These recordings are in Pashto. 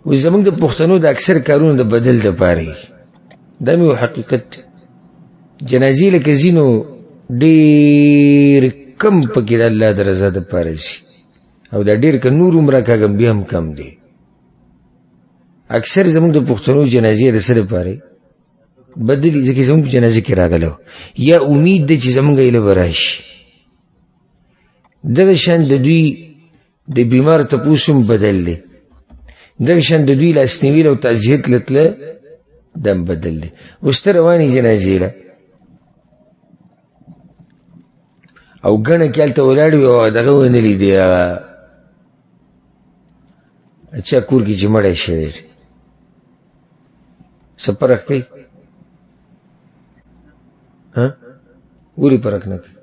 و زمونږ د پښتنو د اکثر کارونو د بدل د پاره دا مې حقیقت جنازې لکه ځینو ډېر کم پکې د الله د رضا د پاره شي او دا ډېر که نور عمره کاږم بیا هم کم دی اکثر زمونږ د پښتنو جنازې د څه دپاره بدلې ځکه زمونږ په جنازه کې راغلی یا امید دی چې زمونږ ایله به راشي دغه شان د دوی د بیمار تپوس هم بدل دی دغه شان د دوی لاسنیوي او تعزیت لتله دم بدل دی اوس ته روانې جنازې له او ګڼه کې هلته ولاړ وي او دغه ونه لیدې چا کور کې چې مړی شوی دی څه فرق کوي ولې فرق نه کوي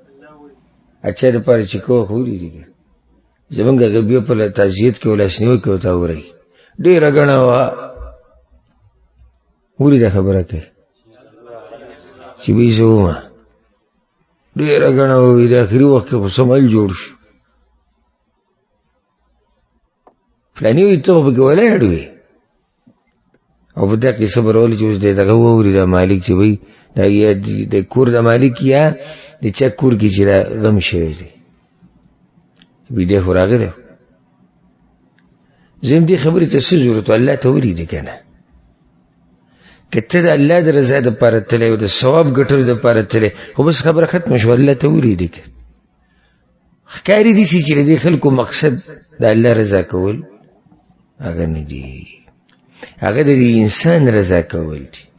اچھا دپاره چې کوه خو ولیدې زمونږ هغه بیا په تعزیت کې ولاسنیوی کې ورته ووایي ډېره ګڼه وه ولې دا خبره کوي چې بهیې زه ومه ډېره ګڼه وه د اخري وخت کې خو سمایل جوړ شو فلاني وایي ته خو پکې ولاړ وې او په دا قصه به راولي چې اوس دی دغه واوري دا مالک چې وایي د کور د مالک یا د چا کور کې چې دا غم شوی دی ویډیو خو راغلی زم دې خبرې ته څه ضرورت و الله ته ولیدې که نه که ته د الله د رضا دپاره تللی او د ثواب ګټلو دپاره تللی خو بس خبره ختمه شوه الله ته ولیدې که ښکاري داسې چې د دې خلکو مقصد د الله رضا کول هغه نه دي هغه د دې انسان رضا کول دي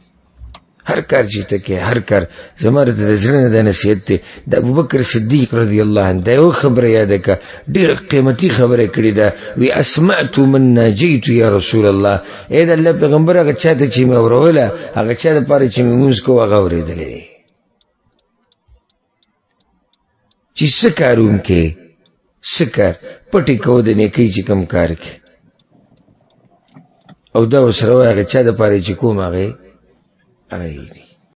هر کار چې ته کې هر کار زما د زړه نه دا نصیحت دی د ابوبکر صدیق رضی الله عنه دا یو خبره یاده که ډېره قیمتي خبره کړې ده وی اسمعت من ناجیت یا رسول الله ای د الله پیغمبر هغه چا ته چې مې اوروله هغه چا دپاره چې مې لمونځ کوو هغه اورېدلی دی چې څه کار وکړې څه کار پټې کوو د نیکۍ چې کوم کار کې او دا ورسره وایي هغه چا دپاره چې کوم هغه دی